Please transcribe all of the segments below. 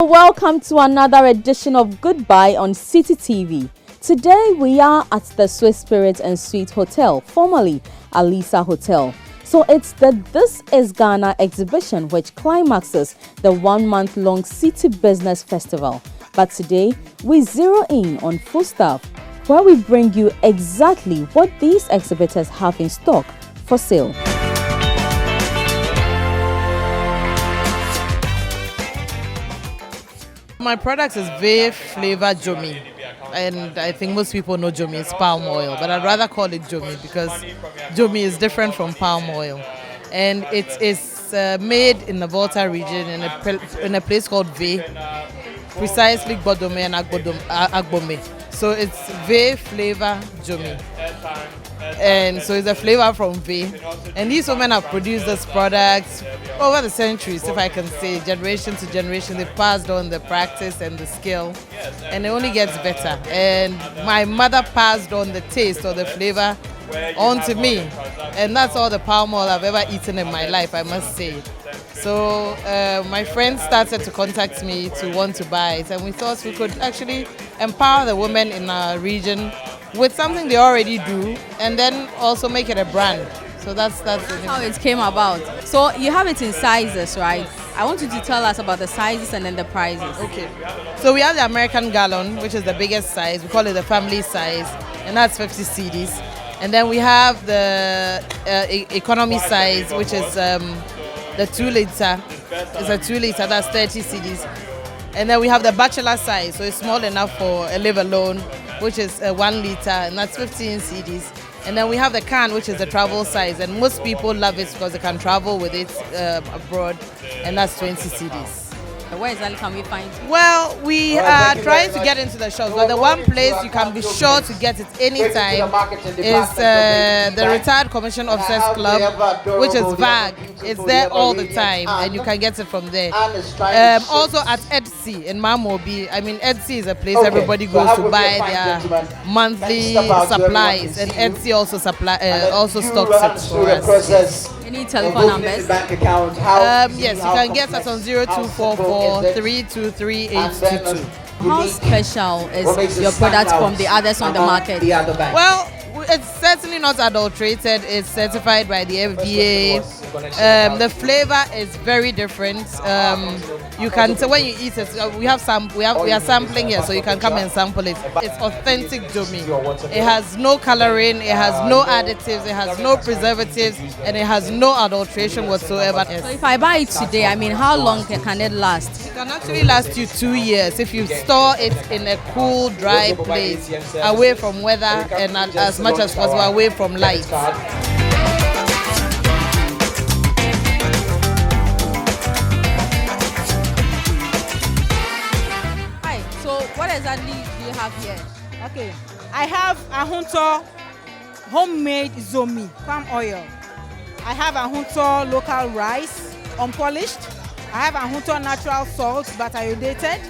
Welcome to another edition of Goodbye on Citi TV. Today we are at the Swiss Spirit and Suite Hotel, formerly Alisa Hotel. So it's the This is Ghana exhibition which climaxes the 1 month long Citi Business Festival. But today we zero in on Food Stuff, where we bring you exactly what these exhibitors have in stock for sale. My product is Ve Flavor Jomi, and I think most people know Jomi is palm oil, but I'd rather call it Jomi because Jomi is different from palm oil, and it is made in the Volta region in a place called Ve, precisely Gbodome and Agbome. So it's Ve Flavor Jomi. And so it's a flavor from Ve. And these women have produced this product over the centuries, if I can say, generation to generation. They've passed on the practice and the skill, and it only gets better. And my mother passed on the taste or the flavor on to me. And that's all the palm oil I've ever eaten in my life, I must say. So my friends started to contact me to want to buy it, and we thought we could actually empower the women in our region with something they already do, and then also make it a brand. So that's how it came about. So you have it in sizes, right? I want you to tell us about the sizes and then the prices. Okay. So we have the American gallon, which is the biggest size. We call it the family size, and that's 50 cedis. And then we have the economy size, which is the 2 liter. It's a 2 liter, that's 30 cedis. And then we have the bachelor size, so it's small enough for a live alone, which is 1 liter, and that's 15 cedis. And then we have the can, which is the travel size, and most people love it because they can travel with it abroad, and that's 20 cedis. Where exactly can we find it? Well, we are trying to get into the shops, but the one place you can be sure to get it anytime is the Retired Commission Officers Club, which is VAG. It's there all the time, and you can get it from there. Also at Etsy in Mamobi. I mean, Etsy is a place everybody goes to buy their monthly supplies, and Etsy also stocks it for us. Any telephone numbers? Yes, you can get us on 0244 323 822. How special is your product from the others on the market? Well, it's certainly not adulterated. It's certified by the FDA. The flavor is very different. You can tell when you eat it. We are sampling here, so you can come and sample it. It's authentic Jomi. It has no coloring. It has no additives. It has no preservatives, and it has no adulteration whatsoever. So if I buy it today, I mean, how long can it last? It can actually last you 2 years if you store it in a cool, dry place, away from weather and as much as possible away from light. Hi, so what exactly do you have here? Okay, I have Ahunto homemade Zomi palm oil. I have Ahunto local rice, unpolished. I have Ahunto natural salt but iodinated.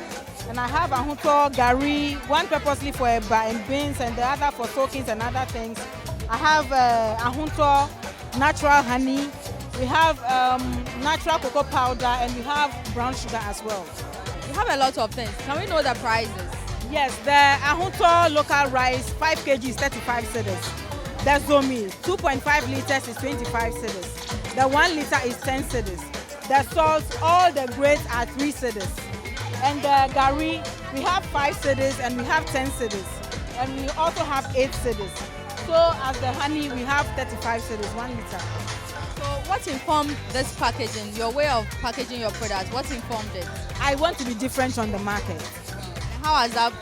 And I have Ahunto Gari, one purposely for eba and beans and the other for soakings and other things. I have Ahunto natural honey. We have natural cocoa powder, and we have brown sugar as well. You have a lot of things. Can we know the prices? Yes, the Ahunto local rice, 5 kg is 35 cedis. The Zomi, 2.5 liters is 25 cedis. The 1 liter is 10 cedis. The salt, all the grades are 3 cedis. And the Gari, we have 5 cedis and we have 10 cedis. And we also have 8 cedis. So as the honey, we have 35 cedis, 1 liter. So what informed this packaging, your way of packaging your products? What informed it? I want to be different on the market. How has that,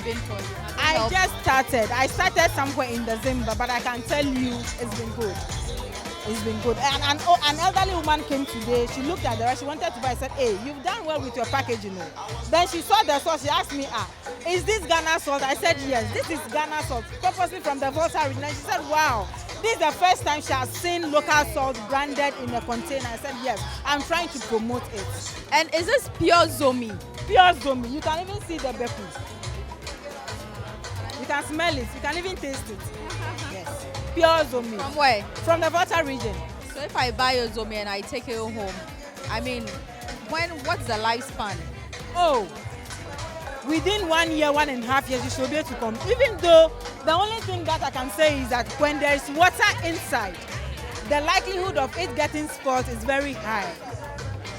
been for you? I just started. I started somewhere in December, but I can tell you it's been good. It's been good. And an elderly woman came today. She looked at the rice. She wanted to buy. I said, hey, you've done well with your packaging. Then she saw the salt. She asked me, is this Ghana salt? I said, yes, this is Ghana salt, purposely from the Volta region. And she said, wow, this is the first time she has seen local salt branded in a container. I said, yes, I'm trying to promote it. And is this pure Zomi? Pure Zomi. You can even see the bepu. You can smell it. You can even taste it. Yes. Pure Zomi. From where? From the Volta region. So if I buy a Zomi and I take it home, what's the lifespan? Oh, within 1 year, 1.5 years, you should be able to come. Even though the only thing that I can say is that when there is water inside, the likelihood of it getting spoiled is very high.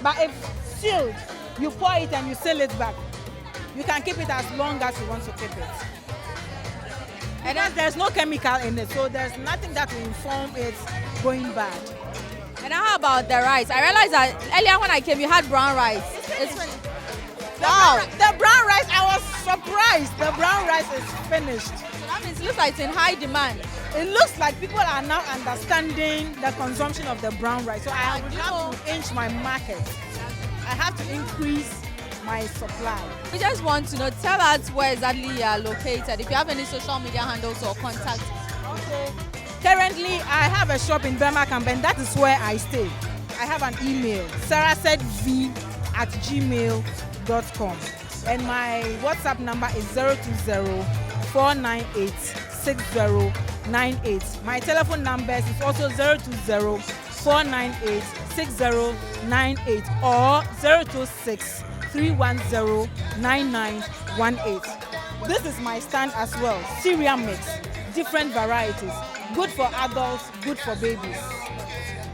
But if sealed, you pour it and you seal it back, you can keep it as long as you want to keep it. And then there's no chemical in it, so there's nothing that will inform it going bad. And how about the rice? I realized that earlier when I came, you had brown rice. Wow. The brown rice, I was surprised. The brown rice is finished. So that means it looks like it's in high demand. It looks like people are now understanding the consumption of the brown rice. So I will have to inch my market. I have to increase my supply. We just want to know, tell us where exactly you are located. If you have any social media handles or contact. Okay. Currently, I have a shop in Birmingham, and that is where I stay. I have an email, sarahsaidv@gmail.com. And my WhatsApp number is 020-498-6098. My telephone number is also 020-498-6098 or 026-310-9918. This is my stand as well. Cereal mix, different varieties. Good for adults, good for babies.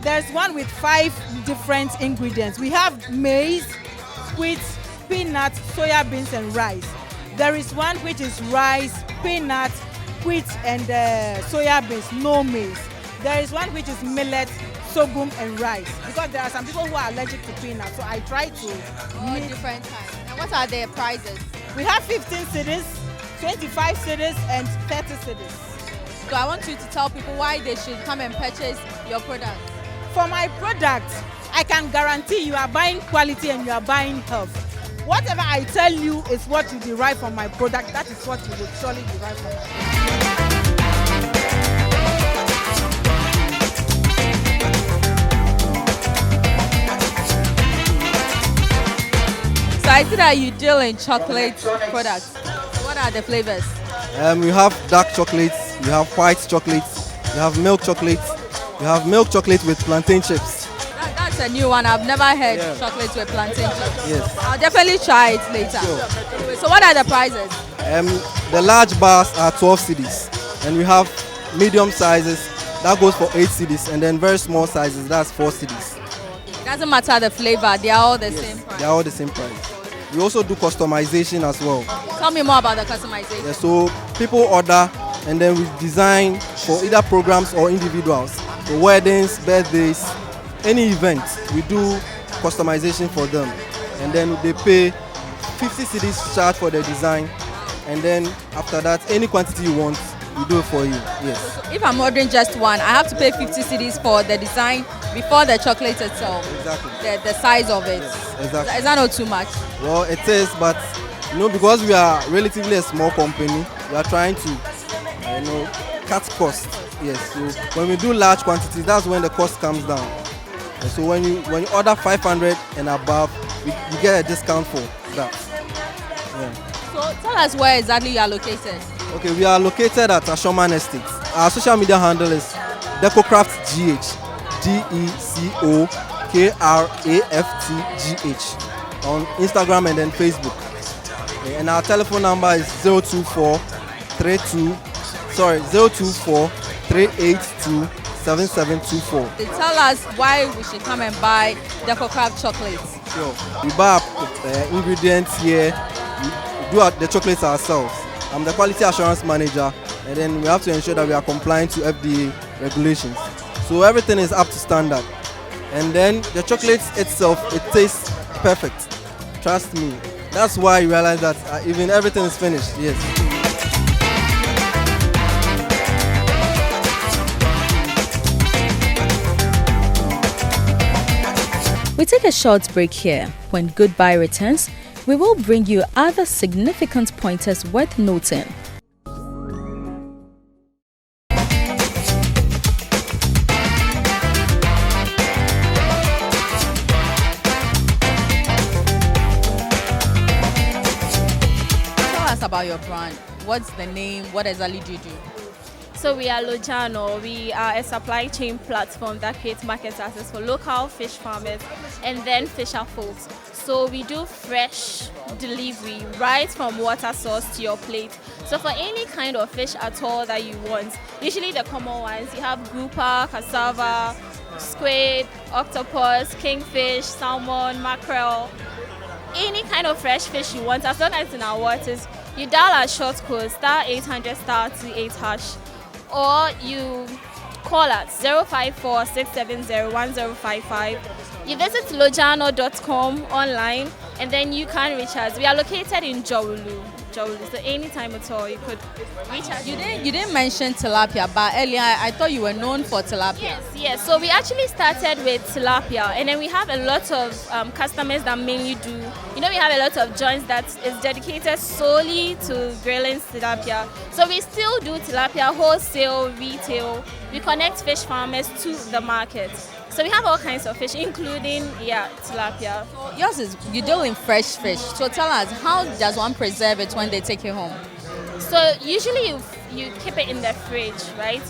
There's one with 5 different ingredients. We have maize, wheat, peanuts, soya beans, and rice. There is one which is rice, peanuts, wheat, and soya beans, no maize. There is one which is millet, sorghum, and rice. Because there are some people who are allergic to peanuts, so I try to make different kinds. And what are their prices? We have 15 cedis, 25 cedis, and 30 cedis. So I want you to tell people why they should come and purchase your product. For my product, I can guarantee you are buying quality and you are buying health. Whatever I tell you is what you derive from my product. That is what you will surely derive from my product. So I see that you deal in chocolate products. So what are the flavors? We have dark chocolates, we have white chocolates, we have milk chocolates, we have milk chocolate with plantain chips. That's a new one. I've never heard chocolate with plantain chips. Yes. I'll definitely try it later. Sure. So what are the prices? The large bars are 12 cedis, and we have medium sizes that goes for 8 cedis, and then very small sizes that's 4 cedis. It doesn't matter the flavor; they are all the same price. They are all the same price. We also do customization as well. Tell me more about the customization. Yeah, so people order, and then we design for either programs or individuals. For weddings, birthdays, any event, we do customization for them. And then they pay 50 cedis charge for the design. And then after that, any quantity you want, we do it for you. Yes. So if I'm ordering just one, I have to pay 50 cedis for the design before the chocolate itself. Exactly. The size of it. Yes, exactly. Is that not too much? Well, it is, but because we are relatively a small company, we are trying to, cut costs. Yes. So when we do large quantities, that's when the cost comes down. And so when you order 500 and above, you get a discount for that. Yeah. So tell us where exactly you are located. Okay, we are located at Ashoman Estate. Our social media handle is DecoCraftGH, DecoCraftGH on Instagram and then Facebook. Okay, and our telephone number is 024-382-7724. Tell us why we should come and buy DecoCraft chocolates. Sure. We buy ingredients here. We do the chocolates ourselves. I'm the quality assurance manager, and then we have to ensure that we are compliant to FDA regulations. So everything is up to standard. And then the chocolate itself, it tastes perfect. Trust me. That's why you realize that even everything is finished. Yes. We take a short break here. When Goodbye returns, we will bring you other significant pointers worth noting. Tell us about your brand. What's the name? What exactly do you do? So we are Lojano. We are a supply chain platform that creates market access for local fish farmers and then fisher folks. So we do fresh delivery right from water source to your plate. So for any kind of fish at all that you want, usually the common ones, you have grouper, cassava, squid, octopus, kingfish, salmon, mackerel, any kind of fresh fish you want, as long as it's in our waters, you dial our short code *800 *28 hash, or you call us 054 670 1055. You visit lojano.com online, and then you can reach us. We are located in Jowulu. So anytime at all, you could reach us. You didn't mention tilapia, but earlier I thought you were known for tilapia. Yes. So we actually started with tilapia, and then we have a lot of customers that mainly do. We have a lot of joints that is dedicated solely to grilling tilapia. So we still do tilapia wholesale, retail. We connect fish farmers to the market. So we have all kinds of fish, including tilapia. So yours is, you deal in fresh fish. So tell us, how does one preserve it when they take it home? So usually you keep it in the fridge, right?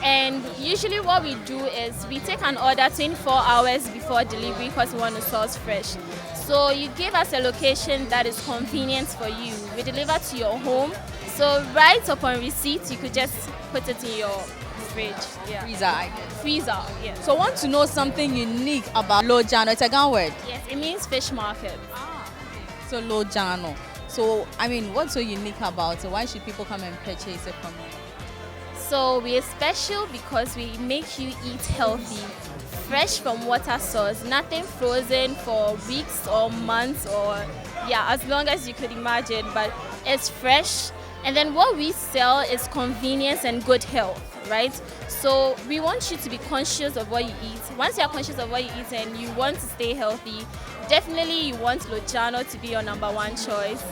And usually what we do is we take an order 24 hours before delivery because we want to source fresh. So you give us a location that is convenient for you. We deliver to your home. So right upon receipt, you could just put it in your fridge. Freezer, I guess. Freezer, yes. So want to know something unique about Lojano? It's a Ghanaian word. Yes, it means fish market. So Lojano. So what's so unique about it? Why should people come and purchase it from you? So we are special because we make you eat healthy, fresh from water source, nothing frozen for weeks or months or as long as you could imagine, but it's fresh. And then what we sell is convenience and good health, right? So we want you to be conscious of what you eat. Once you're conscious of what you eat and you want to stay healthy, definitely you want Lojano to be your number one choice.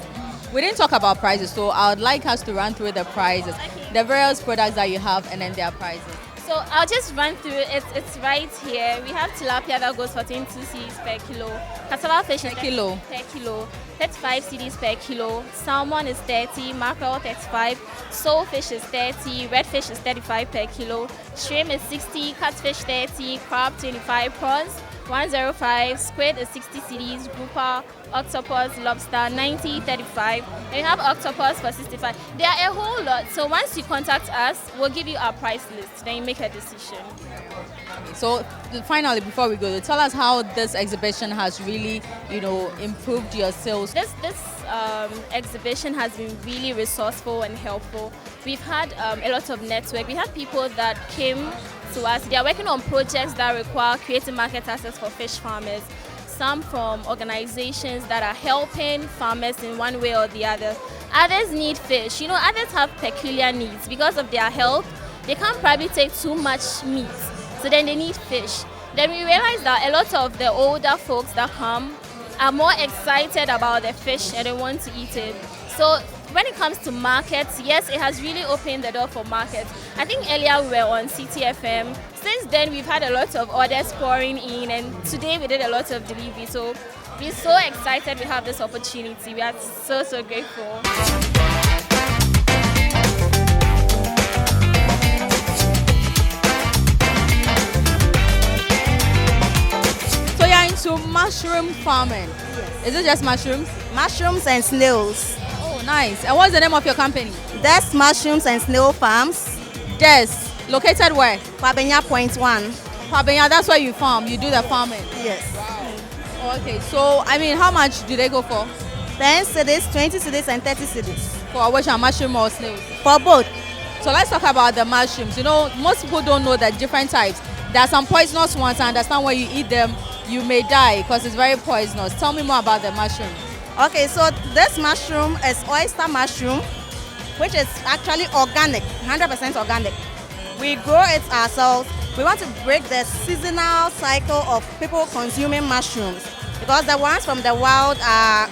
We didn't talk about prices, so I would like us to run through the prices, the various products that you have, and then their prices. So I'll just run through it. It's right here. We have tilapia that goes for 22 cedis per kilo. Cassava fish is per kilo. 35 cedis per kilo. Salmon is 30, mackerel 35, soulfish is 30, redfish is 35 per kilo. Shrimp is 60, catfish 30, crab 25, prawns 105, squid is 60 cedis, grouper, octopus, lobster 90, 35. And we have octopus for 65. There are a whole lot. So once you contact us, we'll give you our price list. Then you make a decision. So finally, before we go, tell us how this exhibition has really, improved your sales. This exhibition has been really resourceful and helpful. We've had a lot of network. We have people that came to us. They are working on projects that require creating market access for fish farmers. Some from organizations that are helping farmers in one way or the other. Others need fish. Others have peculiar needs. Because of their health, they can't probably take too much meat. So then they need fish. Then we realize that a lot of the older folks that come are more excited about the fish and they want to eat it. So when it comes to markets, yes, it has really opened the door for markets. I think earlier we were on Citi FM. Since then, we've had a lot of orders pouring in, and today we did a lot of delivery. So we're so excited we have this opportunity. We are so grateful. So you're into mushroom farming? Yes. Is it just mushrooms? Mushrooms and snails. Oh, nice. And what's the name of your company? That's Mushrooms and Snail Farms. Des. Located where? Kwabenya Point 1. Kwabenya, that's where you farm. You do the farming. Yes. Oh, okay. So, how much do they go for? 10 cedis, 20 cedis, and 30 cedis. For which are mushroom or snails? For both. So let's talk about the mushrooms. Most people don't know the different types. There are some poisonous ones. I understand when you eat them, you may die because it's very poisonous. Tell me more about the mushroom. Okay, so this mushroom is oyster mushroom, which is actually organic, 100% organic. We grow it ourselves. We want to break the seasonal cycle of people consuming mushrooms because the ones from the wild are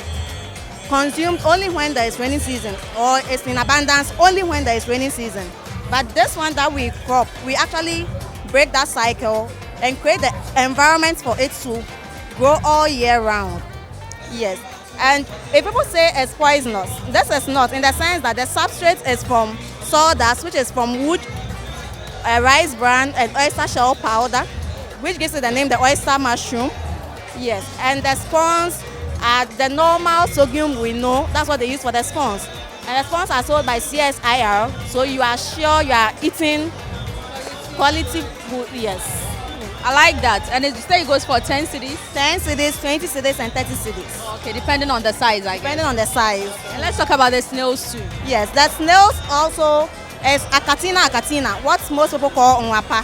consumed only when there is rainy season, or it's in abundance only when there is rainy season. But this one that we crop, we actually break that cycle and create the environment for it to grow all year round. Yes. And if people say it's poisonous, this is not, in the sense that the substrate is from sawdust, which is from wood, rice bran, and oyster shell powder, which gives it the name the oyster mushroom. Yes, and the spawns The normal sorghum we know, that's what they use for the sponge. And the sponge are sold by CSIR, so you are sure you are eating quality food, yes. I like that. And you say it goes for 10 cities? 10 cities, 20 cities, and 30 cities. Okay, depending on the size, I guess. Depending on the size. And let's talk about the snails too. Yes, the snails also is akatina, what most people call unwapa.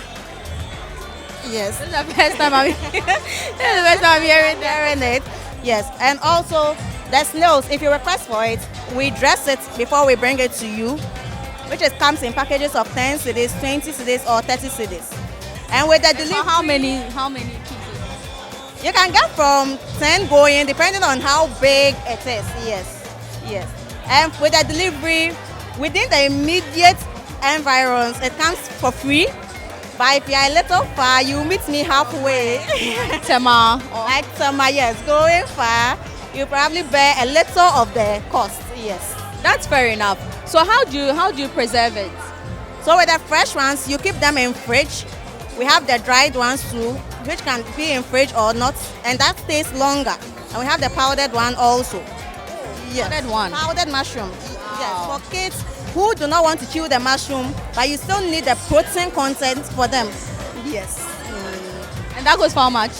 Yes. This is the first time I'm hearing it. Yes, and also the snails, if you request for it, we dress it before we bring it to you, which comes in packages of 10 cities, 20 cities, or 30 cities. And with the delivery, how many pieces? You can get from 10 going, depending on how big it is. Yes. And with the delivery, within the immediate environs, it comes for free. But if you are a little far, you meet me halfway. Tema. Like Tema, yes. Going far, you probably bear a little of the cost. Yes. That's fair enough. So how do you preserve it? So with the fresh ones, you keep them in fridge. We have the dried ones too, which can be in fridge or not, and that stays longer. And we have the powdered one also. Yes. Powdered one? Powdered mushroom. Wow. Yes, for kids who do not want to chew the mushroom, but you still need the protein content for them. Yes. And that goes for how much?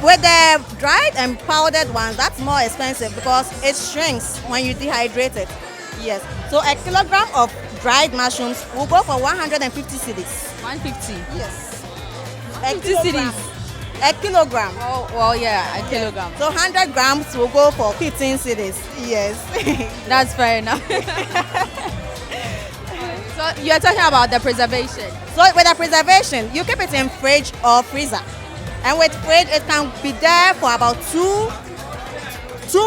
With the dried and powdered ones, that's more expensive because it shrinks when you dehydrate it. Yes. So a kilogram of dried mushrooms will go for 150 cedis. 150? Yes. 50 cedis? A kilogram. Oh, well, yeah, a kilogram. So 100 grams will go for 15 cedis. Yes. That's fair enough. So you're talking about the preservation. So with the preservation, you keep it in fridge or freezer. And with fridge, it can be there for about two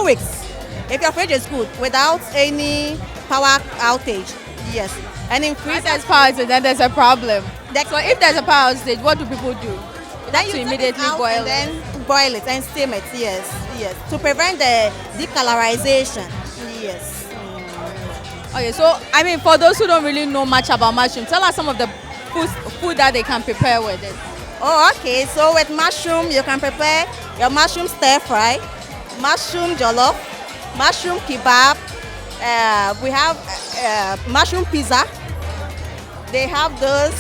weeks. If your fridge is good, without any power outage. Yes. And in freezer, if there's power outage, then there's a problem. So if there's a power outage, what do people do? Then you immediately boil it. Then boil it and steam it. Yes. To prevent the decolorization. Yes. Okay, so I mean, for those who don't really know much about mushroom, tell us some of the food that they can prepare with it. Oh, okay. So with mushroom, you can prepare your mushroom stir fry, mushroom jollof, mushroom kebab. We have mushroom pizza. They have those.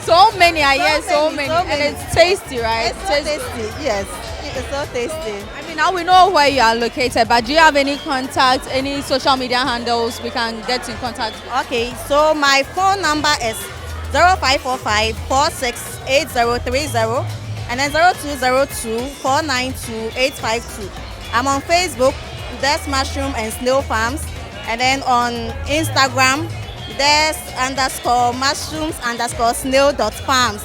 So many, so many. And it's tasty, right? It's so tasty, yes. It's so tasty. I mean, now we know where you are located, but do you have any contacts, any social media handles we can get in contact with? Okay, so my phone number is 0545-468030 and then 0202-492-852. I'm on Facebook, Des Mushroom and Snail Farms, and then on Instagram, Des_mushrooms_snail.farms.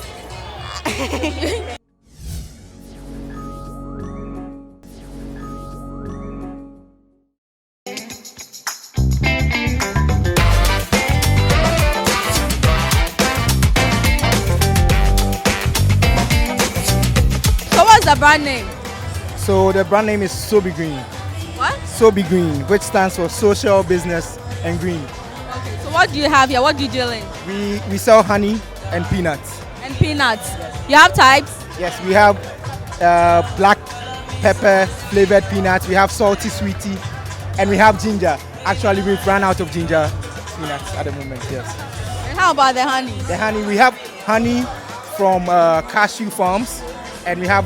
So what's the brand name? So the brand name is Sobi Green. What? Sobi Green, which stands for Social, Business and Green. Okay, so what do you have here? What do you deal in? We sell honey and peanuts. And peanuts. You have types? Yes, we have black pepper flavored peanuts. We have salty sweetie, and we have ginger. Actually, we've run out of ginger peanuts at the moment. Yes. And how about the honey? The honey, we have honey from cashew farms, and we have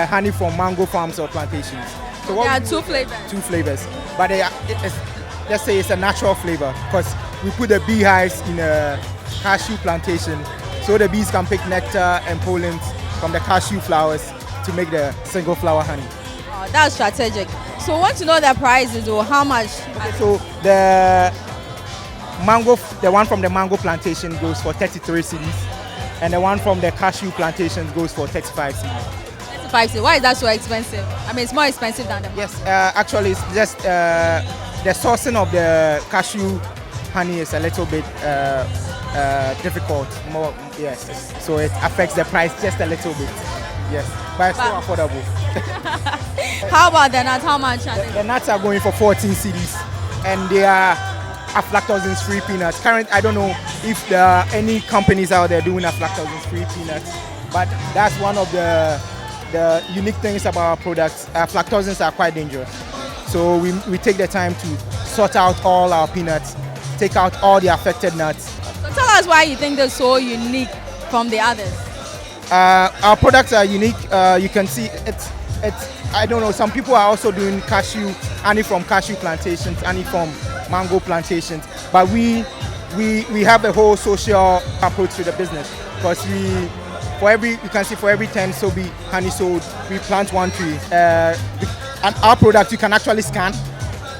honey from mango farms or plantations. So there are two flavors. Two flavors, but let's say it's a natural flavor because we put the beehives in a cashew plantation, so the bees can pick nectar and pollen from the cashew flowers to make the single flower honey. Oh, that's strategic. So I want to know the prices or how much? Okay, so the one from the mango plantation goes for 33 cedis, and the one from the cashew plantation goes for 35 cedis. 35 cedis. Why is that so expensive? I mean, it's more expensive than the. Yes, actually, it's just the sourcing of the cashew honey is a little bit difficult. More, yes. So it affects the price just a little bit. Yes, but it's still affordable. How about the nuts? How much are they? The nuts are going for 14 cedis, and they are aflatoxin-free peanuts. Currently, I don't know if there are any companies out there doing aflatoxin-free peanuts, but that's one of the the unique things about our products, aflatoxins are quite dangerous. So we take the time to sort out all our peanuts, take out all the affected nuts. So tell us why you think they're so unique from the others. Our products are unique. You can see it's I don't know, some people are also doing honey from cashew plantations, honey from mango plantations, but we have a whole social approach to the business, because for every 10 sobi honey sold, we plant one tree. And our product you can actually scan.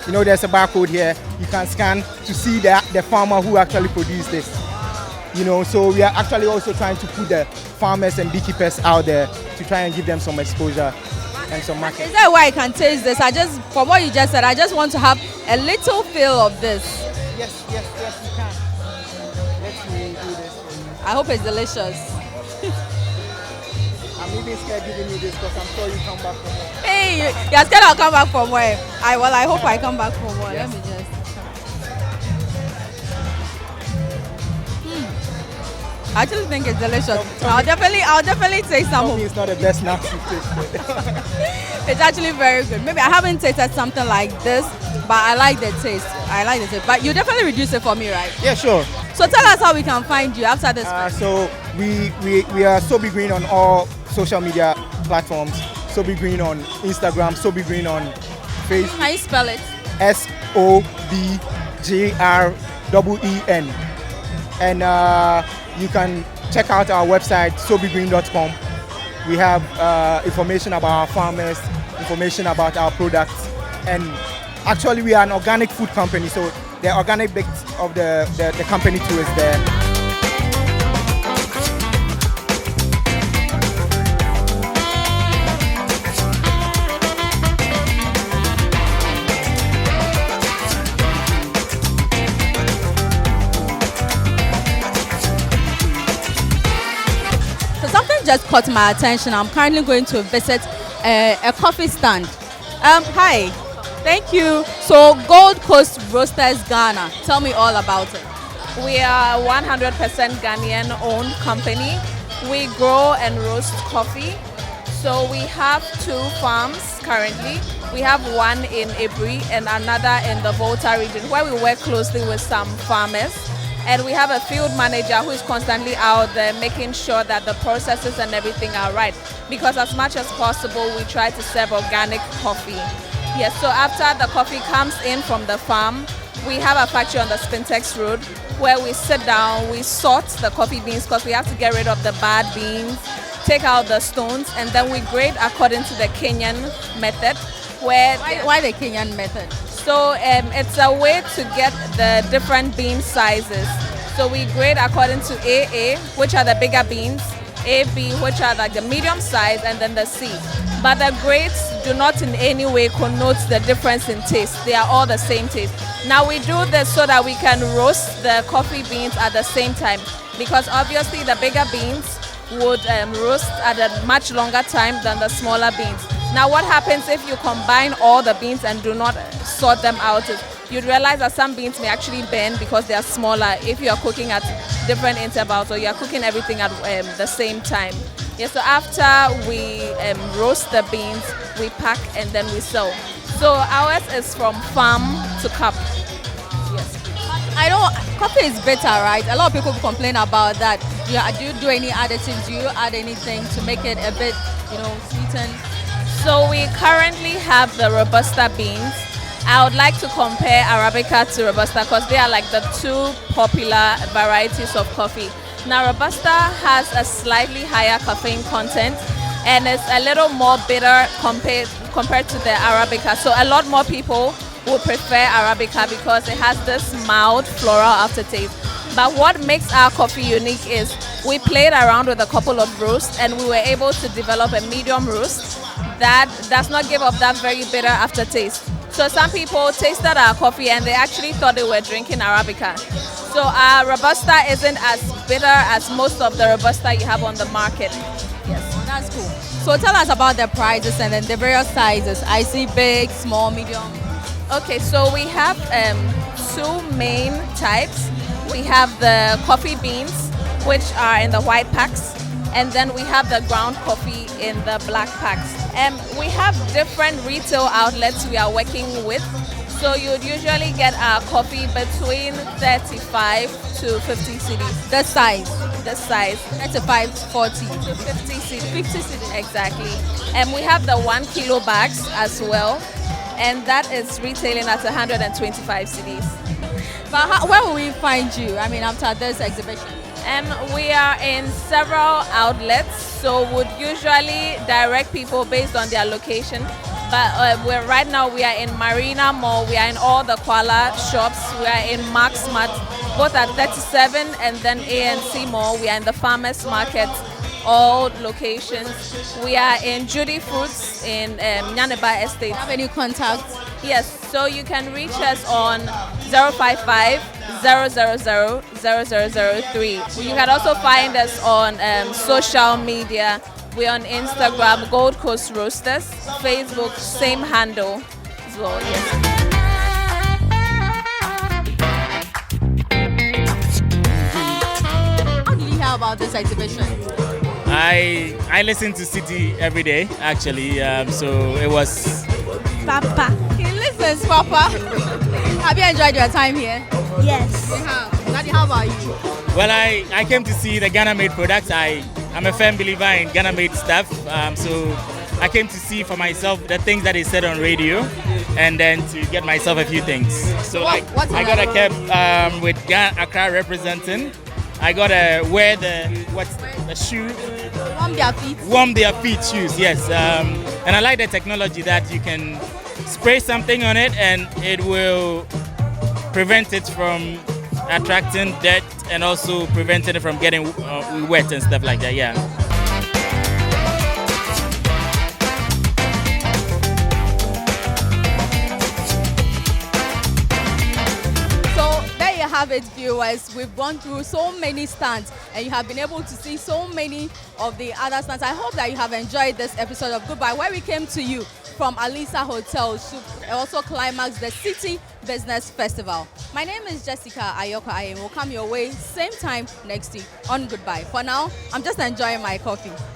You know, there's a barcode here. You can scan to see the farmer who actually produced this. You know, so we are actually also trying to put the farmers and beekeepers out there to try and give them some exposure and some market. Is there a way I can taste this? From what you just said, I just want to have a little feel of this. Yes, you can. Let me do this for you. I hope it's delicious. I'm even scared giving you this because I'm sure you come back from work. Hey, you're scared I'll come back from where? I hope I come back from where. Yes. Let me just. I actually think it's delicious. I'll definitely taste some. Tell me it's not the best snack you've tasted. It's actually very good. Maybe I haven't tasted something like this, but I like the taste. But you definitely reduce it for me, right? Yeah, sure. So tell us how we can find you after this. So we are Sobi Green on all social media platforms. Sobi Green on Instagram, Sobi Green on Facebook. How you spell it? SOBGREEN. And you can check out our website, sobigreen.com. We have information about our farmers, information about our products, and actually we are an organic food company, so the organic bit of the company too is there. Just caught my attention. I'm currently going to visit a coffee stand. Hi, thank you. So Gold Coast Roasters Ghana, tell me all about it. We are 100% Ghanaian owned company. We grow and roast coffee. So we have 2 farms currently. We have one in Aryee and another in the Volta region, where we work closely with some farmers. And we have a field manager who is constantly out there making sure that the processes and everything are right. Because as much as possible, we try to serve organic coffee. Yes, so after the coffee comes in from the farm, we have a factory on the Spintex Road where we sit down, we sort the coffee beans because we have to get rid of the bad beans, take out the stones, and then we grade according to the Kenyan method. Why the Kenyan method? So it's a way to get the different bean sizes. So we grade according to AA, which are the bigger beans, AB, which are like the medium size, and then the C. But the grades do not in any way connote the difference in taste. They are all the same taste. Now we do this so that we can roast the coffee beans at the same time, because obviously the bigger beans would roast at a much longer time than the smaller beans. Now what happens if you combine all the beans and do not sort them out is you'd realize that some beans may actually bend because they are smaller if you are cooking at different intervals or you are cooking everything at the same time. Yeah, so after we roast the beans, we pack and then we sell. So ours is from farm to cup. Yes. I know coffee is bitter, right? A lot of people complain about that. Do you do any additives? Do you add anything to make it a bit, sweetened? So we currently have the Robusta beans. I would like to compare Arabica to Robusta because they are like the 2 popular varieties of coffee. Now Robusta has a slightly higher caffeine content and it's a little more bitter compared to the Arabica. So a lot more people will prefer Arabica because it has this mild floral aftertaste. But what makes our coffee unique is we played around with a couple of roasts and we were able to develop a medium roast that does not give off that very bitter aftertaste. So some people tasted our coffee and they actually thought they were drinking Arabica. So our Robusta isn't as bitter as most of the Robusta you have on the market. Yes. That's cool. So tell us about the prices and then the various sizes. I see big, small, medium. Okay, so we have 2 main types. We have the coffee beans, which are in the white packs. And then we have the ground coffee in the black packs. We have different retail outlets we are working with. So you'd usually get our coffee between 35 to 50 cedis. The size. The size. 35, 40. To 50 cedis. 50 cedis. Exactly. And we have the 1 kilo bags as well. And that is retailing at 125 cedis. But where will we find you? I mean, after this exhibition? We are in several outlets, so would usually direct people based on their location. But right now we are in Marina Mall, we are in all the Kuala shops, we are in Mark Smart, both at 37 and then ANC Mall, we are in the Farmers Market, all locations. We are in Judy Fruits in Nyaneba Estate. Do you have any contacts? Yes, so you can reach us on 055 000 0003. You can also find us on social media. We're on Instagram, Gold Coast Roasters, Facebook, same handle as well, yes. How did you hear about this exhibition? I listen to Citi every day, actually, so it was... Papa. He listens, Papa. Have you enjoyed your time here? Yes. You have. Daddy, how about you? Well, I came to see the Ghana-made products. I'm a firm believer in Ghana-made stuff, so I came to see for myself the things that is said on radio, and then to get myself a few things. So I got a cap with Ghana Accra representing. I got to wear the shoe. Warm their feet. Warm their feet shoes, yes. And I like the technology that you can spray something on it and it will prevent it from attracting dirt and also preventing it from getting wet and stuff like that, yeah. Have it, viewers. We've gone through so many stands and you have been able to see so many of the other stands. I hope that you have enjoyed this episode of Goodbye, where we came to you from Alisa Hotel to also climax the Citi Business Festival. My name is Jessica Ayoka. I will come your way same time next week on Goodbye. For now, I'm just enjoying my coffee.